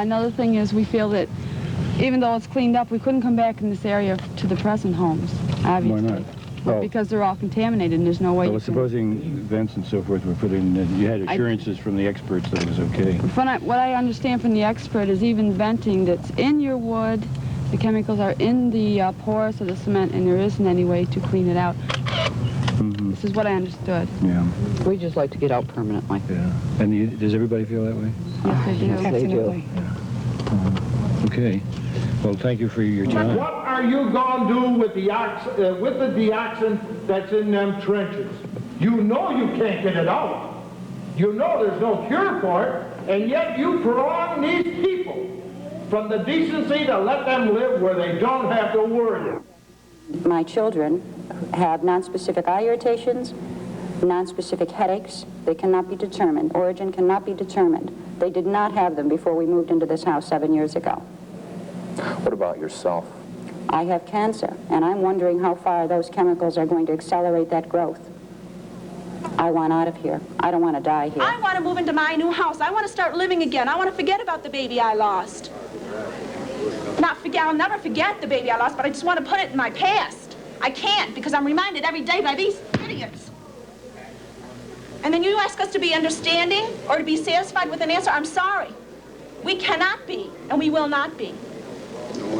Another thing is we feel that even though it's cleaned up, we couldn't come back in this area to the present homes, obviously. Why not? Well, because they're all contaminated and there's no way Well, supposing vents and so forth were put in, you had assurances from the experts that it was okay. What I understand from the expert is even venting that's in your wood, the chemicals are in the pores of the cement, and there isn't any way to clean it out. Mm-hmm. This is what I understood. Yeah. We just like to get out permanently. Yeah. And does everybody feel that way? Yes, they do. Yes, they do. Yeah. Okay. Well, thank you for your time. What are you going to do with the dioxin that's in them trenches? You know you can't get it out. You know there's no cure for it, and yet you prolong these people from the decency to let them live where they don't have to worry. My children have nonspecific eye irritations, nonspecific headaches. They cannot be determined. Origin cannot be determined. They did not have them before we moved into this house 7 years ago. What about yourself? I have cancer, and I'm wondering how far those chemicals are going to accelerate that growth. I want out of here. I don't want to die here. I want to move into my new house. I want to start living again. I want to forget about the baby I lost. I'll never forget the baby I lost, but I just want to put it in my past. I can't, because I'm reminded every day by these idiots. And then you ask us to be understanding or to be satisfied with an answer. I'm sorry. We cannot be, and we will not be.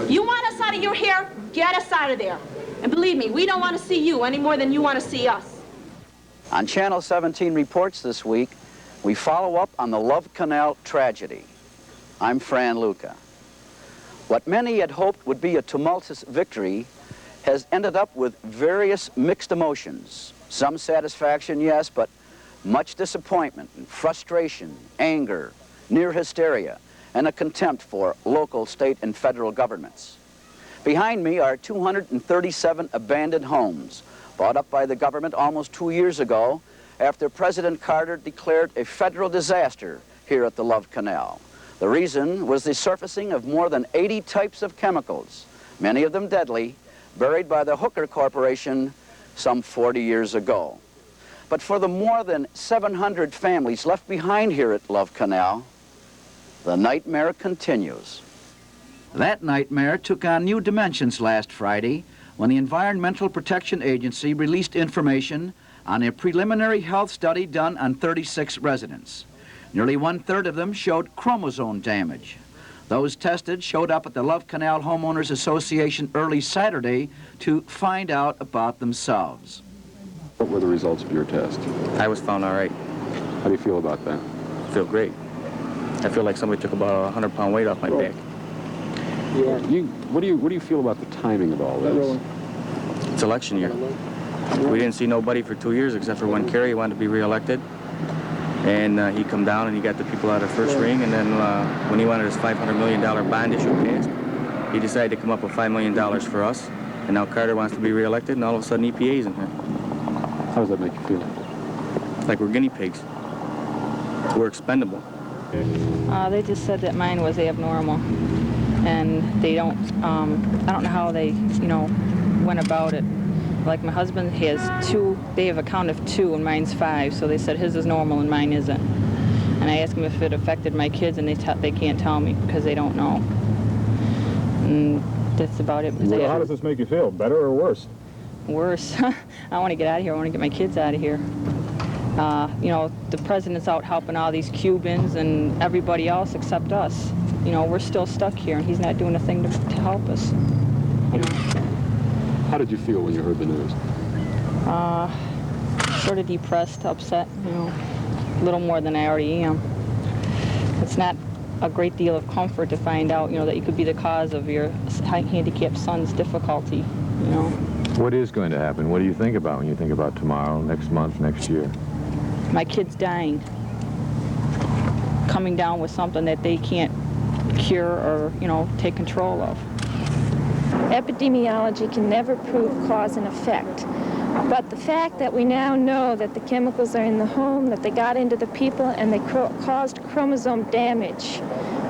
You want us out of your hair? Get us out of there. And believe me, we don't want to see you any more than you want to see us. On Channel 17 Reports this week, we follow up on the Love Canal tragedy. I'm Fran Lucca. What many had hoped would be a tumultuous victory has ended up with various mixed emotions. Some satisfaction, yes, but much disappointment and frustration, anger, near hysteria, and a contempt for local, state, and federal governments. Behind me are 237 abandoned homes bought up by the government almost 2 years ago after President Carter declared a federal disaster here at the Love Canal. The reason was the surfacing of more than 80 types of chemicals, many of them deadly, buried by the Hooker Corporation some 40 years ago. But for the more than 700 families left behind here at Love Canal, the nightmare continues. That nightmare took on new dimensions last Friday when the Environmental Protection Agency released information on a preliminary health study done on 36 residents. Nearly 1/3 of them showed chromosome damage. Those tested showed up at the Love Canal Homeowners Association early Saturday to find out about themselves. What were the results of your test? I was found all right. How do you feel about that? I feel great. I feel like somebody took about a 100-pound weight off my back. Yeah. What do you feel about the timing of all this? It's election year. We didn't see nobody for 2 years except for when Kerry wanted to be reelected. And he come down and he got the people out of first ring, and then when he wanted his $500 million bond issue passed, he decided to come up with $5 million for us. And now Carter wants to be reelected, and all of a sudden EPA's in here. How does that make you feel? Like we're guinea pigs. We're expendable. They just said that mine was abnormal, and they don't, I don't know how they, went about it. Like my husband has 2, they have a count of 2 and mine's 5, so they said his is normal and mine isn't. And I asked them if it affected my kids, and they can't tell me because they don't know. And that's about it. Well, how does this make you feel, better or worse? Worse. I want to get out of here. I want to get my kids out of here. The president's out helping all these Cubans and everybody else except us. We're still stuck here, and he's not doing a thing to help us. How did you feel when you heard the news? Sort of depressed, upset, a little more than I already am. It's not a great deal of comfort to find out, that you could be the cause of your handicapped son's difficulty, What is going to happen? What do you think about when you think about tomorrow, next month, next year? My kid's dying, coming down with something that they can't cure or, take control of. Epidemiology can never prove cause and effect. But the fact that we now know that the chemicals are in the home, that they got into the people, and they caused chromosome damage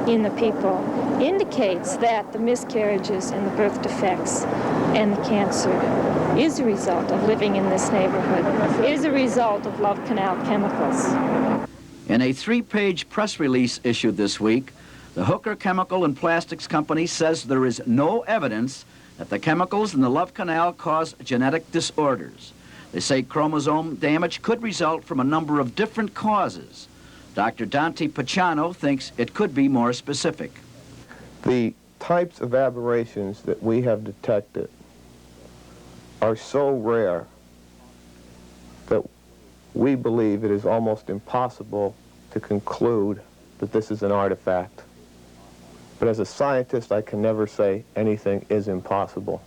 in the people, indicates that the miscarriages and the birth defects and the cancer is a result of living in this neighborhood, is a result of Love Canal chemicals. In a 3-page press release issued this week, The Hooker Chemical and Plastics Company says there is no evidence that the chemicals in the Love Canal cause genetic disorders. They say chromosome damage could result from a number of different causes. Dr. Dante Picciano thinks it could be more specific. The types of aberrations that we have detected are so rare that we believe it is almost impossible to conclude that this is an artifact. But as a scientist, I can never say anything is impossible.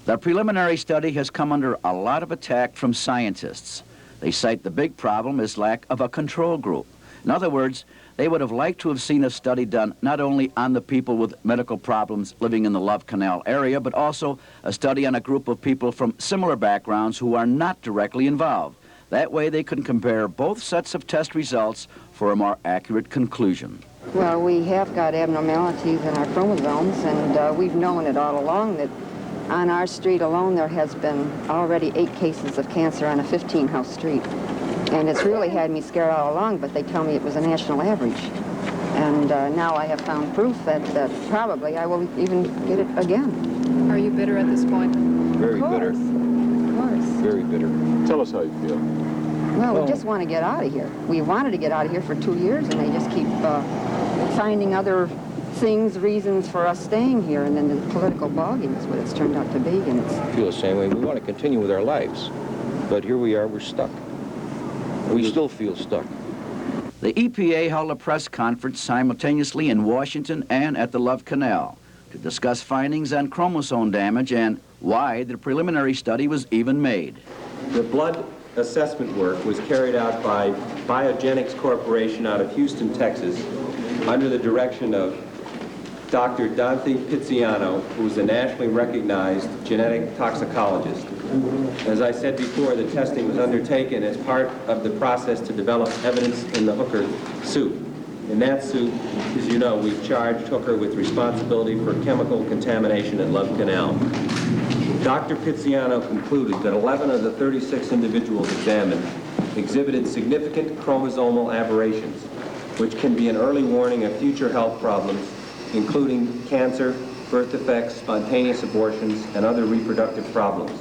The preliminary study has come under a lot of attack from scientists. They cite the big problem as lack of a control group. In other words, they would have liked to have seen a study done not only on the people with medical problems living in the Love Canal area, but also a study on a group of people from similar backgrounds who are not directly involved. That way they can compare both sets of test results for a more accurate conclusion. Well, we have got abnormalities in our chromosomes, and we've known it all along that on our street alone there has been already 8 cases of cancer on a 15-house street. And it's really had me scared all along, but they tell me it was a national average. And now I have found proof that probably I will even get it again. Are you bitter at this point? Very bitter. Of course. Very bitter. Tell us how you feel. Well, we just want to get out of here. We wanted to get out of here for 2 years, and they just keep finding other things, reasons for us staying here, and then the political ballgame is what it's turned out to be. And I feel the same way. We want to continue with our lives, but here we are, we're stuck. We still feel stuck. The EPA held a press conference simultaneously in Washington and at the Love Canal to discuss findings on chromosome damage and why the preliminary study was even made. The blood assessment work was carried out by Biogenics Corporation out of Houston, Texas, under the direction of Dr. Dante Picciano, who is a nationally recognized genetic toxicologist. As I said before, the testing was undertaken as part of the process to develop evidence in the Hooker suit. In that suit, as you know, we've charged Hooker with responsibility for chemical contamination at Love Canal. Dr. Picciano concluded that 11 of the 36 individuals examined exhibited significant chromosomal aberrations, which can be an early warning of future health problems, including cancer, birth defects, spontaneous abortions, and other reproductive problems.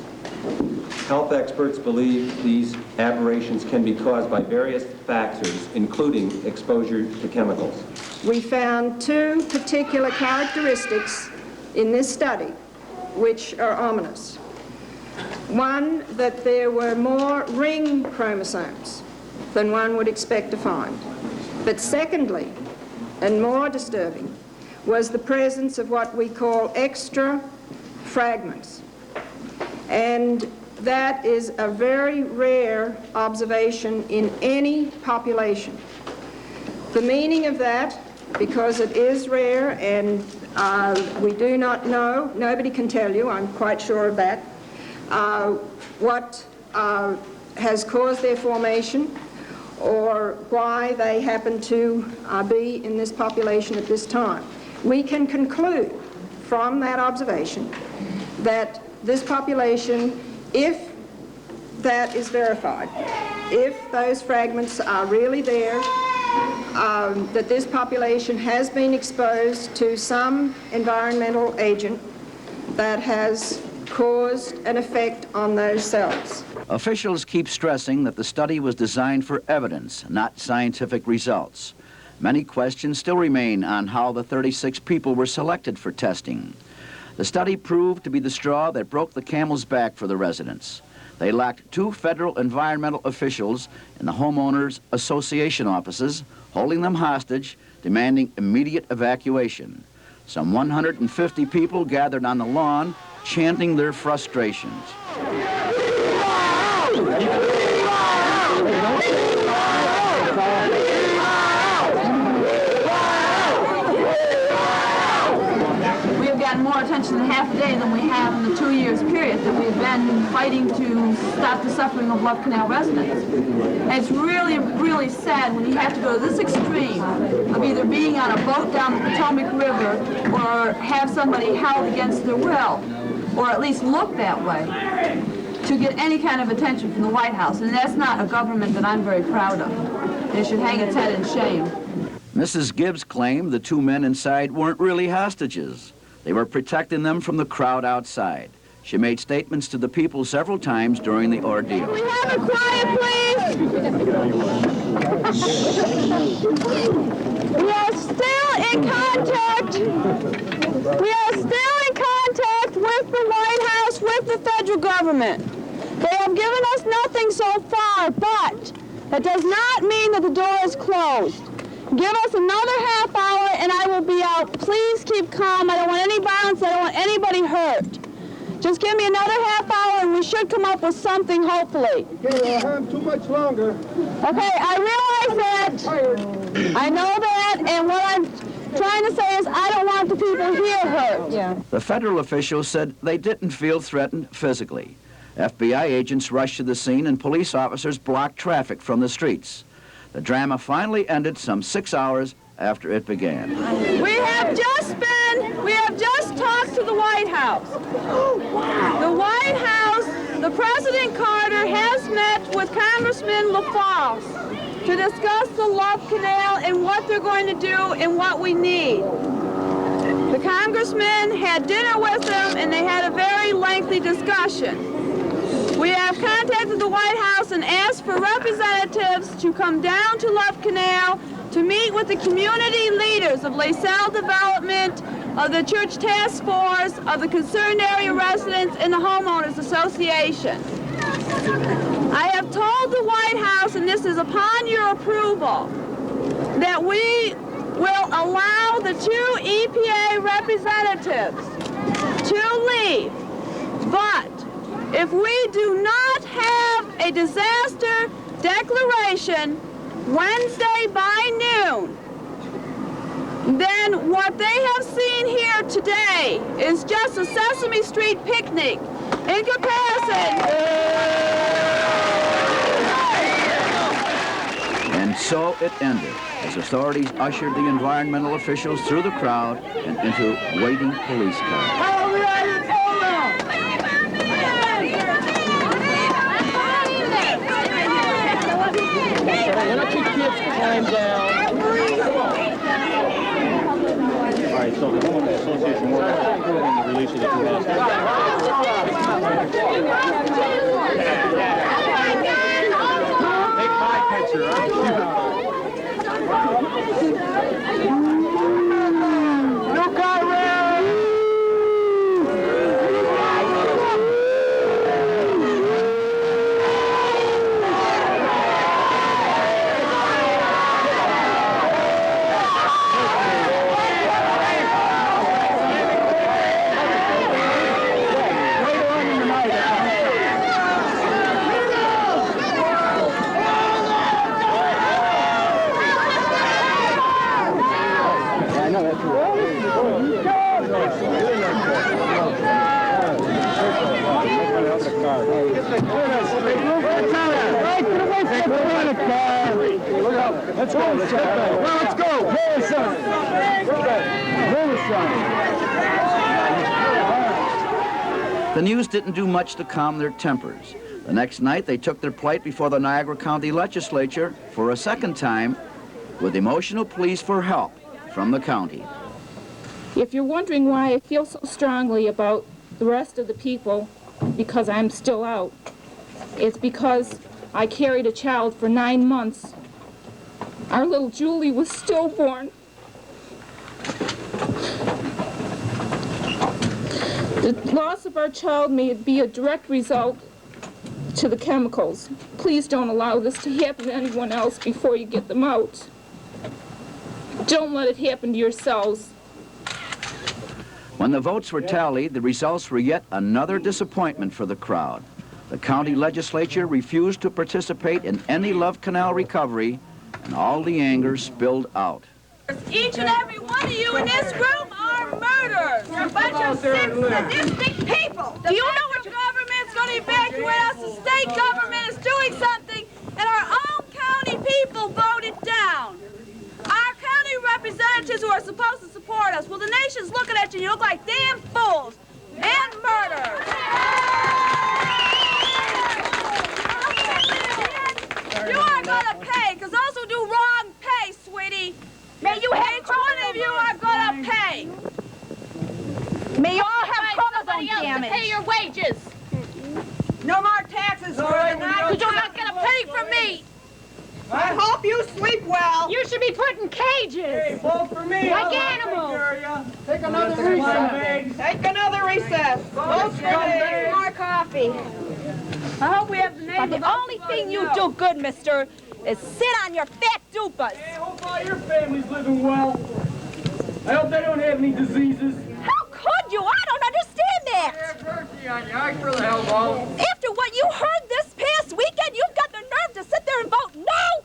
Health experts believe these aberrations can be caused by various factors, including exposure to chemicals. We found 2 particular characteristics in this study which are ominous. One, that there were more ring chromosomes than one would expect to find. But secondly, and more disturbing, was the presence of what we call extra fragments. And that is a very rare observation in any population. The meaning of that, because it is rare and we do not know, nobody can tell you, I'm quite sure of that, what has caused their formation or why they happen to be in this population at this time. We can conclude from that observation that this population, if that is verified, if those fragments are really there, that this population has been exposed to some environmental agent that has caused an effect on those cells. Officials keep stressing that the study was designed for evidence, not scientific results. Many questions still remain on how the 36 people were selected for testing. The study proved to be the straw that broke the camel's back for the residents. They lacked 2 federal environmental officials in the homeowners' association offices, holding them hostage, demanding immediate evacuation. Some 150 people gathered on the lawn, chanting their frustrations. More attention in half a day than we have in the 2 years period that we've been fighting to stop the suffering of Love Canal residents. And it's really, really sad when you have to go to this extreme of either being on a boat down the Potomac River or have somebody held against their will, or at least look that way, to get any kind of attention from the White House. And that's not a government that I'm very proud of. It should hang its head in shame. Mrs. Gibbs claimed the two men inside weren't really hostages. They were protecting them from the crowd outside. She made statements to the people several times during the ordeal. We have it quiet, please. We are still in contact. We are still in contact with the White House, with the federal government. They have given us nothing so far, but that does not mean that the door is closed. Give us another half hour and I will be out. Please keep calm. I don't want any violence. I don't want anybody hurt. Just give me another half hour and we should come up with something, hopefully. Okay, we'll have too much longer. Okay, I realize that. I know that, and what I'm trying to say is I don't want the people here hurt. Yeah. The federal officials said they didn't feel threatened physically. FBI agents rushed to the scene and police officers blocked traffic from the streets. The drama finally ended some 6 hours after it began. We have just talked to the White House. The White House, the President Carter has met with Congressman LaFalce to discuss the Love Canal and what they're going to do and what we need. The congressman had dinner with them and they had a very lengthy discussion. We have contacted the White House and asked for representatives to come down to Love Canal to meet with the community leaders of LaSalle Development, of the Church Task Force, of the Concerned Area Residents, and the Homeowners Association. I have told the White House, and this is upon your approval, that we will allow the two EPA representatives to leave, but if we do not have a disaster declaration Wednesday by noon, then what they have seen here today is just a Sesame Street picnic in comparison. And so it ended as authorities ushered the environmental officials through the crowd and into waiting police cars. Why don't you kids climb down? All right, so the homeowners association workers are approving the release of the two Take my picture. Let's go. Let's go. The news didn't do much to calm their tempers. The next night, they took their plight before the Niagara County Legislature for a second time with emotional pleas for help from the county. If you're wondering why I feel so strongly about the rest of the people, because I'm still out, it's because I carried a child for 9 months. Our little Julie was stillborn. The loss of our child may be a direct result to the chemicals. Please don't allow this to happen to anyone else before you get them out. Don't let it happen to yourselves. When the votes were tallied, the results were yet another disappointment for the crowd. The county legislature refused to participate in any Love Canal recovery, and all the anger spilled out. Each and every one of you in this room are murderers. You're a bunch of sick, sadistic people. Do you know what your government's going to evacuate us? The state government is doing something, and our own county people voted down. Our county representatives who are supposed to support us, well, the nation's looking at you, and you look like damn fools and murderers. You are going to pay, because those who do wrong pay, sweetie. May May all have chromosome damage. Pay your wages. No more taxes, All right, because you're not going to pay for me. I hope you sleep well. You should be put in cages. Hey, vote for me. Like animals. Take another recess. Take another recess. Vote for me. More coffee. I hope we have the name But the only thing you do good, mister, is sit on your fat dupas. I hope all your family's living well. I hope they don't have any diseases. How could you? I don't understand that. Have mercy on you. I sure the hell won't. After what you heard this past weekend, you've got the nerve to sit there and vote no?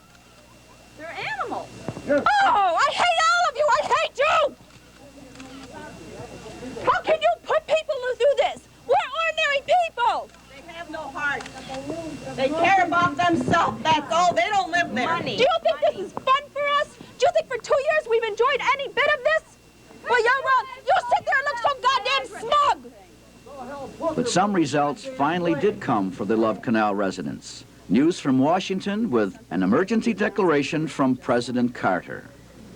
They're animals. Oh, I hate all of you. I hate you. How can you put people through this? We're ordinary people. They have no heart. They care about themselves. That's all. They don't live there. Do you think this is fun for us? Do you think for 2 years we've enjoyed any bit of this? Well, you sit there and look so goddamn smug. But some results finally did come for the Love Canal residents. News from Washington with an emergency declaration from President Carter.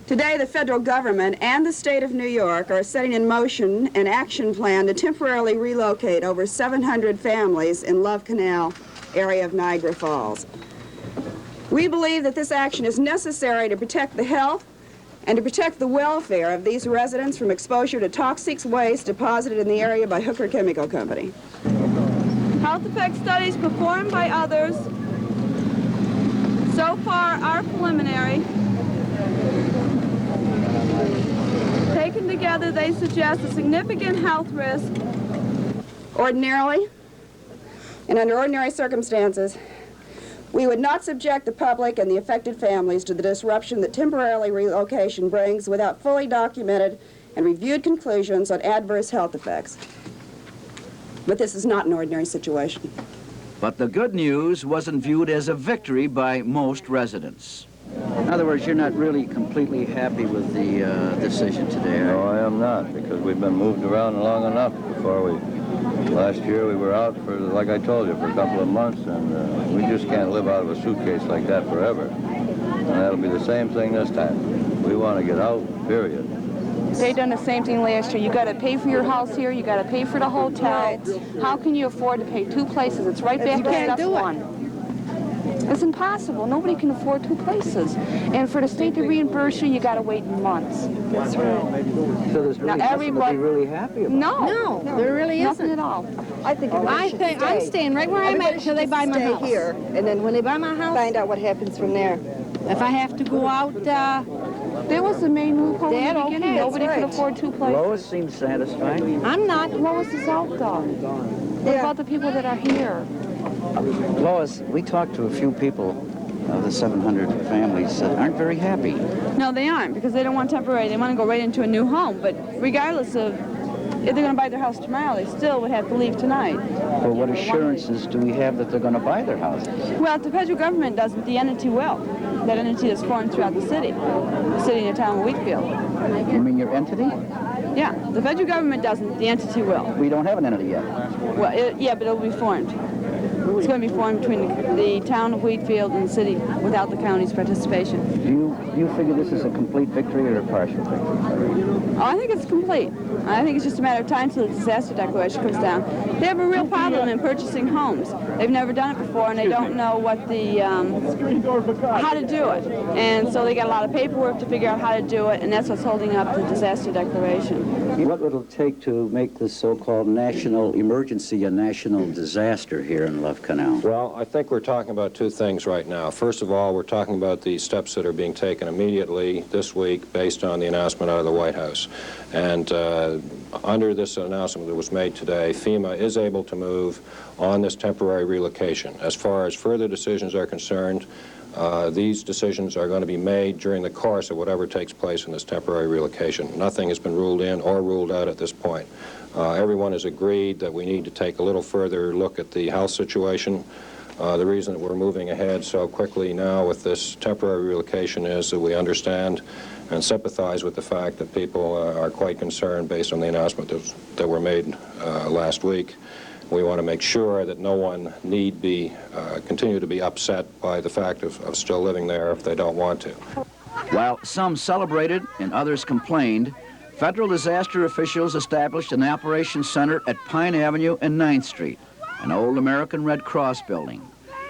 Today, the federal government and the state of New York are setting in motion an action plan to temporarily relocate over 700 families in Love Canal area of Niagara Falls. We believe that this action is necessary to protect the health and to protect the welfare of these residents from exposure to toxic waste deposited in the area by Hooker Chemical Company. Health effect studies performed by others so far are preliminary. Taken together, they suggest a significant health risk. Ordinarily, and under ordinary circumstances, we would not subject the public and the affected families to the disruption that temporary relocation brings without fully documented and reviewed conclusions on adverse health effects. But this is not an ordinary situation. But the good news wasn't viewed as a victory by most residents. In other words, you're not really completely happy with the decision today, No, I am not, because we've been moved around long enough before we... Last year we were out for, like I told you, for a couple of months, and we just can't live out of a suitcase like that forever. And that'll be the same thing this time. We want to get out, period. They done the same thing last year. You got to pay for your house here. You got to pay for the hotel. How can you afford to pay 2 places? It's right back to step one. It's impossible. Nobody can afford 2 places. And for the state to reimburse you, you got to wait months. That's right. So there's really nothing to be really happy about. No, there really nothing isn't. at all. I think I'm staying right where I'm at until they buy my house. Here, and then when they buy my house, find out what happens from there. If I have to go out, there was the main loophole in the beginning. Okay, Nobody could afford 2 places. Lois seems satisfied. I'm not. Lois is out, though. What about the people that are here? Lois, we talked to a few people of the 700 families that aren't very happy. No, they aren't, because they don't want temporary. They want to go right into a new home. But regardless of if they're going to buy their house tomorrow, they still would have to leave tonight. Well, what assurances do we have that they're going to buy their houses? Well, if the federal government doesn't, the entity will. That entity is formed throughout the city and the town of Wheatfield. You mean your entity? Yeah, the federal government doesn't, the entity will. We don't have an entity yet. Well, yeah, but it'll be formed. It's going to be formed between the town of Wheatfield and the city without the county's participation. Do you figure this is a complete victory or a partial victory? Oh, I think it's complete. I think it's just a matter of time till the disaster declaration comes down. They have a real problem in purchasing homes. They've never done it before, and they don't know what the how to do it. And so they got a lot of paperwork to figure out how to do it, and that's what's holding up the disaster declaration. What would it take to make this so-called national emergency a national disaster here in Love Canal? Well, I think we're talking about 2 things right now. First of all, we're talking about the steps that are being taken immediately this week based on the announcement out of the White House. And under this announcement that was made today, FEMA is able to move on this temporary relocation. As far as further decisions are concerned, these decisions are going to be made during the course of whatever takes place in this temporary relocation. Nothing has been ruled in or ruled out at this point. Everyone has agreed that we need to take a little further look at the health situation. The reason that we're moving ahead so quickly now with this temporary relocation is that we understand and sympathize with the fact that people are quite concerned based on the announcement that were made last week. We want to make sure that no one need be continue to be upset by the fact of still living there if they don't want to. While some celebrated and others complained, Federal disaster officials established an operations center at Pine Avenue and 9th Street, an old American Red Cross building.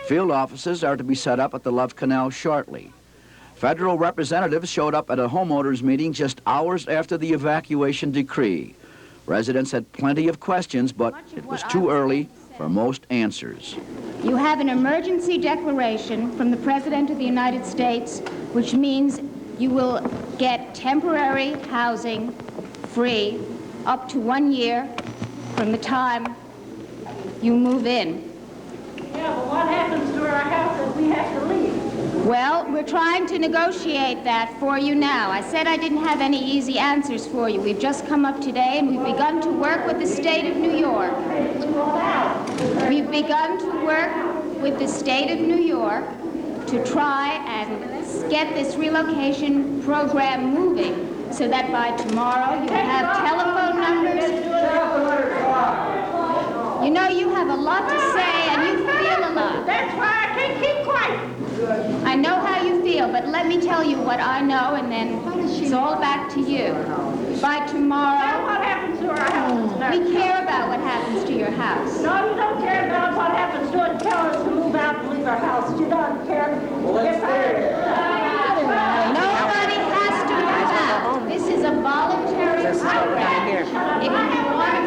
Field offices are to be set up at the Love Canal shortly. Federal representatives showed up at a homeowners meeting just hours after the evacuation decree. Residents had plenty of questions, but it was too early for most answers. You have an emergency declaration from the President of the United States, which means you will get temporary housing free up to 1 year from the time you move in. Yeah, but what happens to our house if we have to leave? Well, we're trying to negotiate that for you now. I said I didn't have any easy answers for you. We've just come up today and we've begun to work with the state of New York. We've begun to work with the state of New York to try and get this relocation program moving so that by tomorrow you have telephone numbers. You know, you have a lot to say and you feel a lot. That's why I can't keep quiet. I know how you feel, but let me tell you what I know and then it's all back to you. By tomorrow... Now what happens to our house? We care about what happens to your house. No, you don't care about what happens to it. Tell us to move out and leave our house. You don't care. Nobody has to move out. This is a voluntary program. If you want to move out,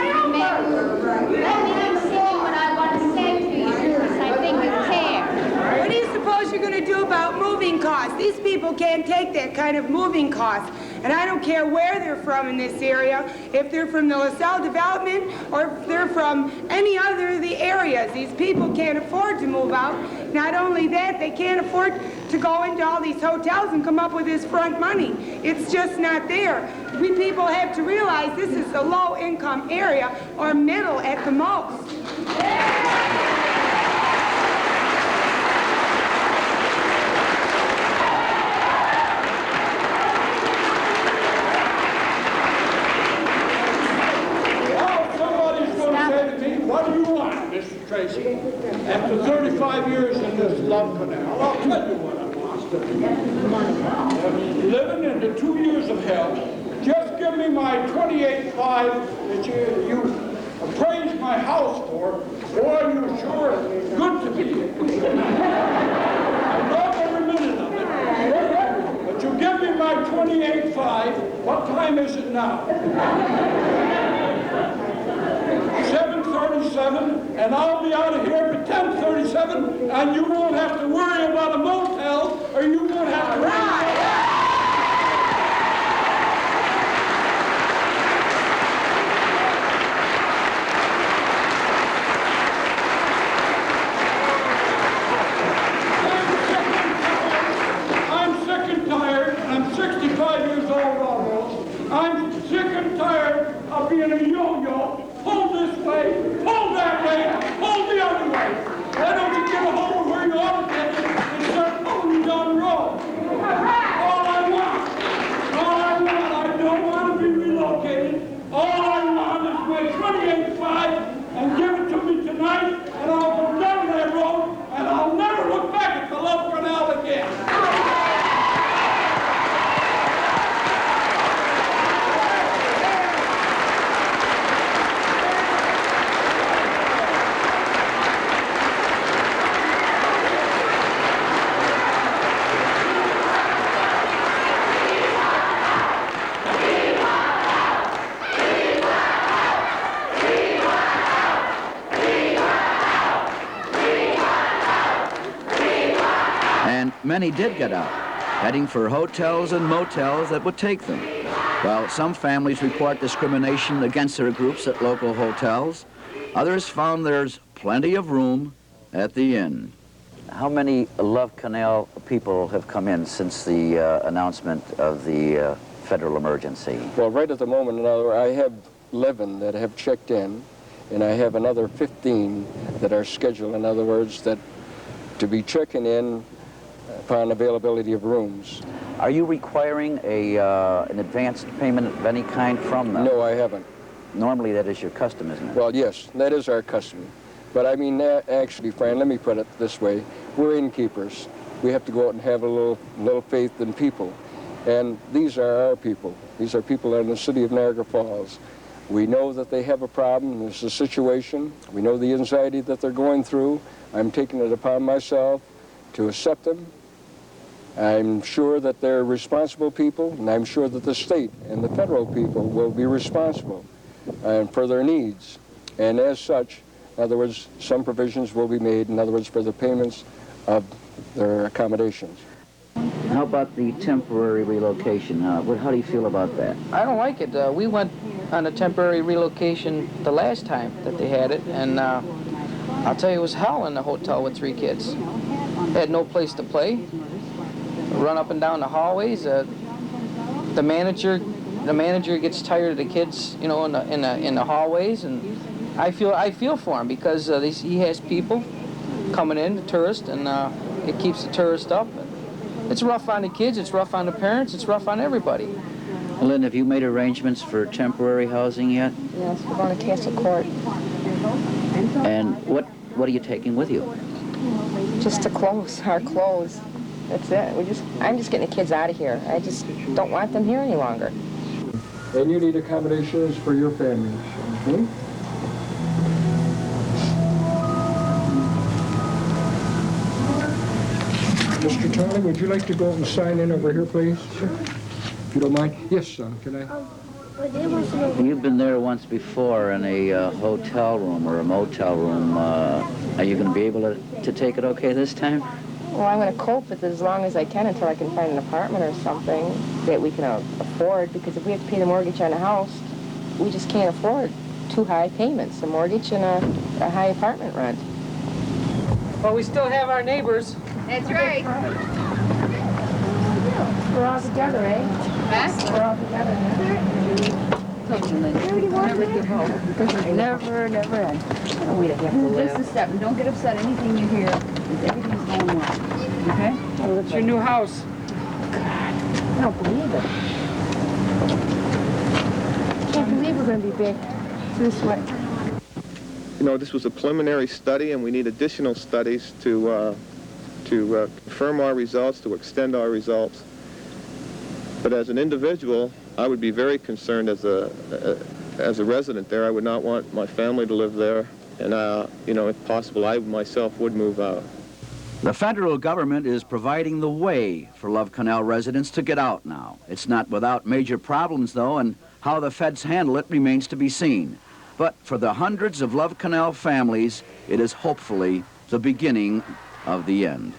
you may move. Let me say what I want to say to you because I think you care. What do you suppose you're going to do about moving costs? These people can't take that kind of moving costs. And I don't care where they're from in this area, if they're from the LaSalle development or if they're from any other of the areas. These people can't afford to move out. Not only that, they can't afford to go into all these hotels and come up with this front money. It's just not there. We people have to realize this is a low-income area or middle at the most. What do you want, Mr. Tracy? After 35 years in this Love Canal, I'll tell you what I want. Living in the 2 years of hell, just give me my 28.5 that you appraised my house for. Boy, you're sure good to me. I love every minute of it. But you give me my 28.5. What time is it now? 7:37, and I'll be out of here at 10:37, and you won't have to worry about a motel, or you won't have to worry. I'm sick and tired, and I'm 65 years old almost. I'm sick and tired of being a yo-yo. Pull this way, pull that way, pull the other way. Why don't you get a hold of where you ought to get it and start pulling down the road? All I want, I don't want to be relocated. All I want is my 28.5 and give it to me tonight, and I'll go down that road, and I'll never look back at the Love Canal again. Many did get out, heading for hotels and motels that would take them. While some families report discrimination against their groups at local hotels, others found there's plenty of room at the inn. How many Love Canal people have come in since the announcement of the federal emergency? Well, right at the moment, I have 11 that have checked in, and I have another 15 that are scheduled, in other words, that to be checking in upon availability of rooms. Are you requiring an advanced payment of any kind from them? No, I haven't. Normally that is your custom, isn't it? Well, yes, that is our custom. But I mean, actually, Fran, let me put it this way. We're innkeepers. We have to go out and have a little faith in people. And these are our people. These are people in the city of Niagara Falls. We know that they have a problem. There's a situation. We know the anxiety that they're going through. I'm taking it upon myself to accept them. I'm sure that they're responsible people, and I'm sure that the state and the federal people will be responsible for their needs. And as such, in other words, some provisions will be made, in other words, for the payments of their accommodations. How about the temporary relocation? How do you feel about that? I don't like it. We went on a temporary relocation the last time that they had it, and I'll tell you, it was hell in the hotel with 3 kids. They had no place to play. Run up and down the hallways. The manager gets tired of the kids, you know, in the hallways, and I feel for him because he has people coming in, the tourists, and it keeps the tourists up. It's rough on the kids, it's rough on the parents, it's rough on everybody. Lynn, have you made arrangements for temporary housing yet? Yes, we're going to Castle Court. And what are you taking with you? Just the clothes, our clothes. That's it. I'm just getting the kids out of here. I just don't want them here any longer. And you need accommodations for your families. Okay? Mr. Talley, would you like to go and sign in over here, please? Sure. If you don't mind. Yes, son, can I? You've been there once before in a hotel room or a motel room. Are you going to be able to take it okay this time? Well, I'm going to cope with it as long as I can until I can find an apartment or something that we can afford, because if we have to pay the mortgage on a house, we just can't afford 2 high payments, a mortgage and a high apartment rent. Well, we still have our neighbors. That's right. We're all together, eh? Huh? We're all together, Never, never end. This is 7. Don't get upset. Anything you hear, everything's going well. Okay? Well, that's your new house. God, I don't believe it. I can't believe we're going to be back this way. You know, this was a preliminary study, and we need additional studies to confirm our results, to extend our results. But as an individual, I would be very concerned as a resident there. I would not want my family to live there, and you know, if possible, I myself would move out. The federal government is providing the way for Love Canal residents to get out now. It's not without major problems, though, and how the feds handle it remains to be seen. But for the hundreds of Love Canal families, it is hopefully the beginning of the end.